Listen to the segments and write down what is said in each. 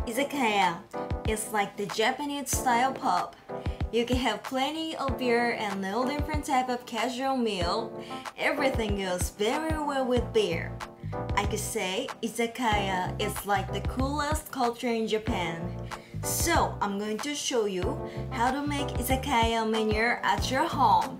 Izakaya is like the Japanese style pub. You can have plenty of beer and all different type of casual meal. Everything goes very well with beer. I could say Izakaya is like the coolest culture in Japan. So I'm going to show you how to make Izakaya menu at your home.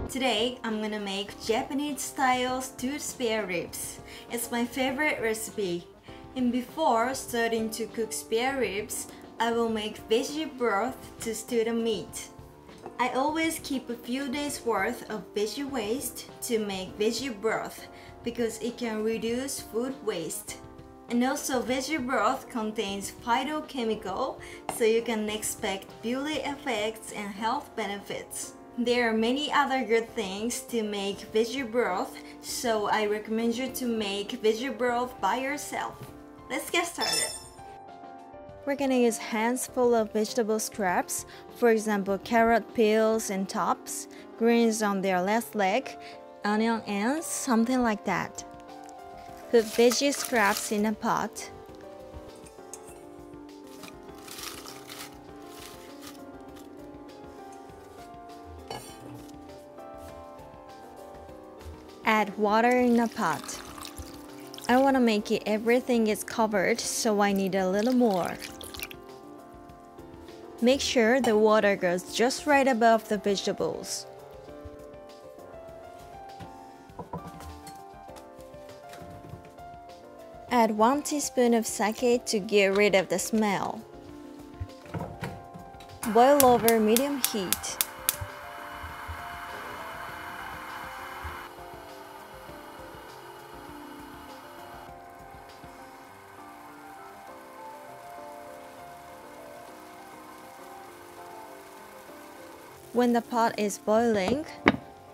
Today, I'm gonna make Japanese style stewed spare ribs. It's my favorite recipe. And before starting to cook spare ribs, I will make veggie broth to stew the meat. I always keep a few days worth of veggie waste to make veggie broth because it can reduce food waste. And also veggie broth contains phytochemical, so you can expect beauty effects and health benefits. There are many other good things to make veggie broth, so I recommend you to make veggie broth by yourself. Let's get started. We're gonna use hands full of vegetable scraps, for example carrot peels and tops, greens on their last leg, onion ends, something like that. Put veggie scraps in a pot. Add water in a pot. I want to make it everything is covered, so I need a little more. Make sure the water goes just right above the vegetables. Add 1 teaspoon of sake to get rid of the smell. Boil over medium heat. When the pot is boiling,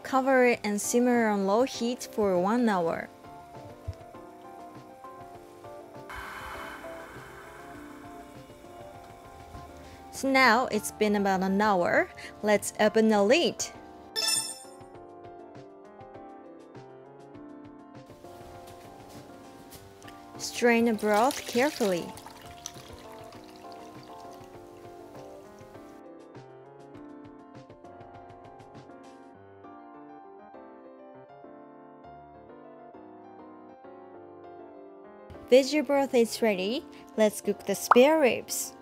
cover it and simmer on low heat for 1 hour. So now it's been about an hour. Let's open the lid. Strain the broth carefully. Veggie broth is ready. Let's cook the spare ribs.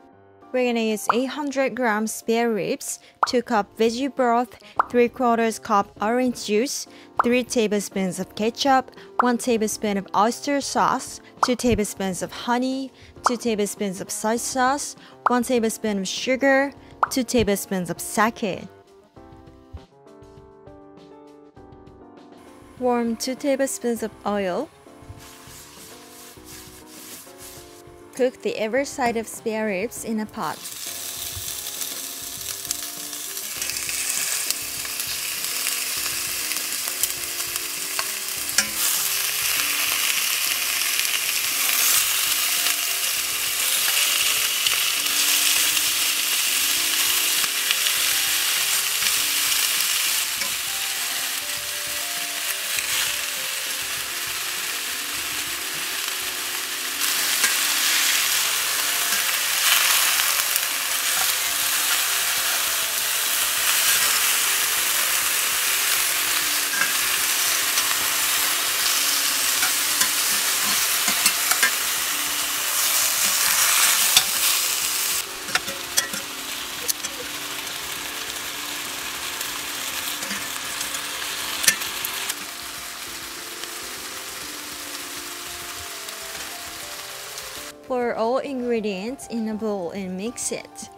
We're gonna use 800 grams spare ribs, 2 cup veggie broth, 3/4 cup orange juice, 3 tablespoons of ketchup, 1 tablespoon of oyster sauce, 2 tablespoons of honey, 2 tablespoons of soy sauce, 1 tablespoon of sugar, 2 tablespoons of sake. Warm 2 tablespoons of oil. Cook the every side of spare ribs in a pot. Pour all ingredients in a bowl and mix it.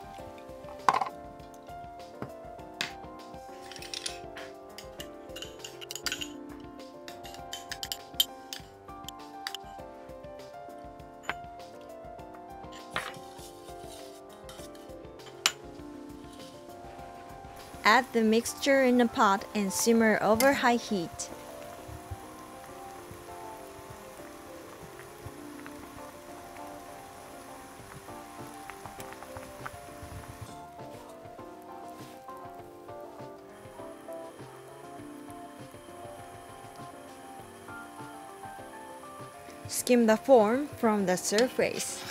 Add the mixture in a pot and simmer over high heat. skim the foam from the surface.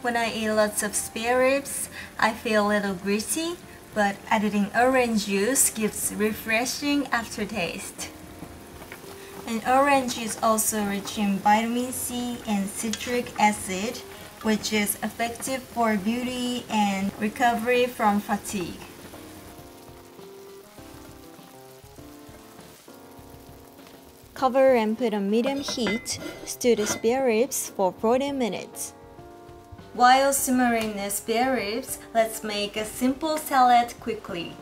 When I eat lots of spare ribs, I feel a little greasy, but adding orange juice gives refreshing aftertaste. And orange is also rich in vitamin C and citric acid, which is effective for beauty and recovery from fatigue. Cover and put on medium heat. Stew the spare ribs for 40 minutes. While simmering the spare ribs, let's make a simple salad quickly.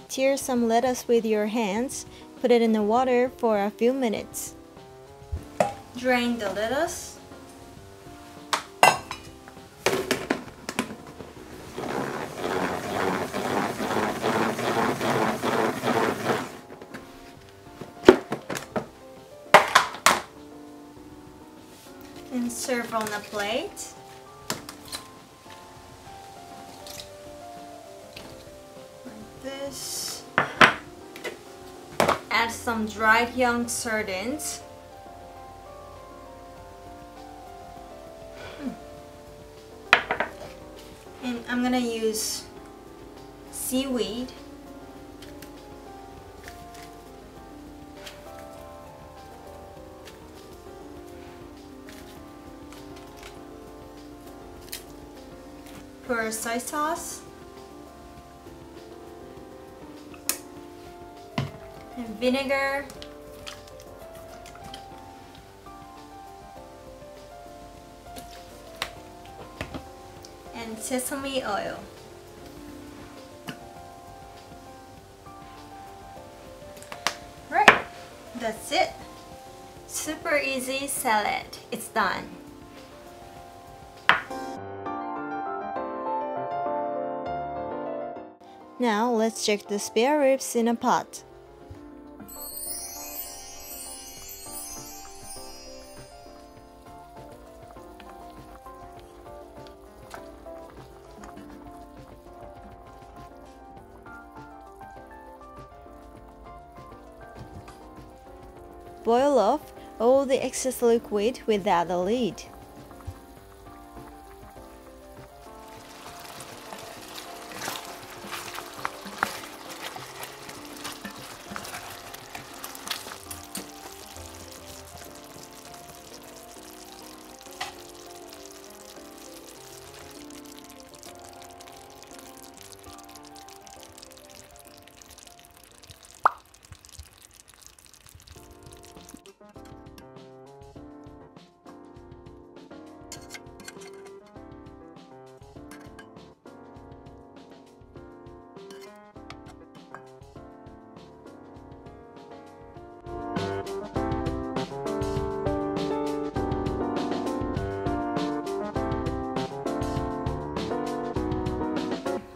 Tear some lettuce with your hands. Put it in the water for a few minutes. Drain the lettuce. And serve on a plate. This. Add some dried young sardines. And I'm gonna use seaweed. Pour soy sauce. And vinegar, and sesame oil. Right, that's it. Super easy salad. It's done. Now let's check the spare ribs in a pot. Boil off all the excess liquid without a lid.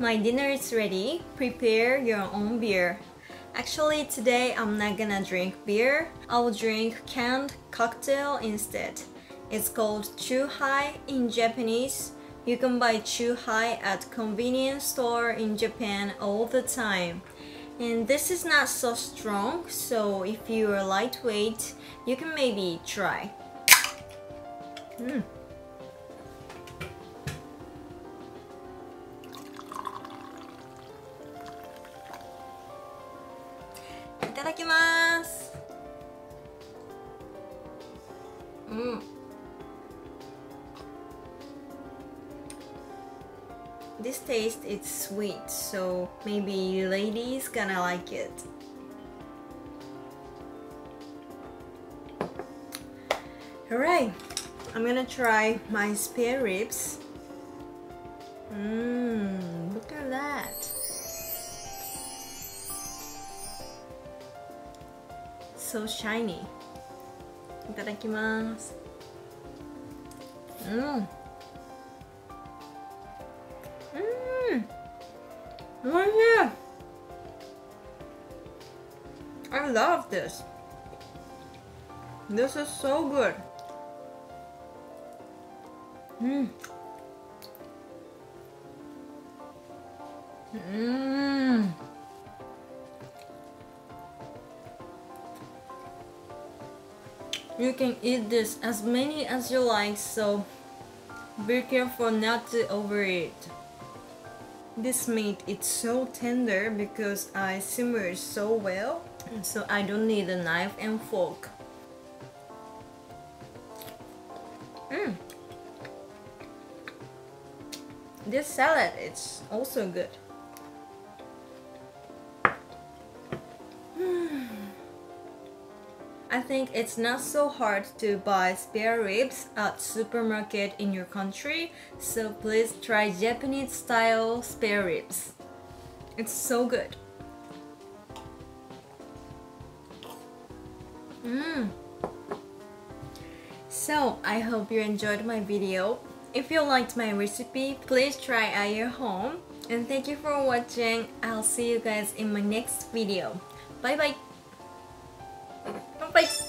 My dinner is ready. Prepare your own beer. Actually, today I'm not gonna drink beer. I'll drink canned cocktail instead. It's called Chuhai in Japanese. You can buy Chuhai at convenience store in Japan all the time. And this is not so strong, so if you are lightweight, you can maybe try. Itadakimasu. This taste is sweet, so maybe you ladies gonna like it. Alright, I'm gonna try my spare ribs. Look at that. So shiny. Itadakimasu. Oh yeah! I love this. This is so good. Mmm. Mmm. You can eat this as many as you like, so be careful not to overeat. This meat is so tender because I simmer it so well, so I don't need a knife and fork. This salad is also good. I think it's not so hard to buy spare ribs at supermarket in your country, so please try Japanese style spare ribs. It's so good. So I hope you enjoyed my video. If you liked my recipe, please try at your home. And thank you for watching. I'll see you guys in my next video. Bye bye. Bye bye.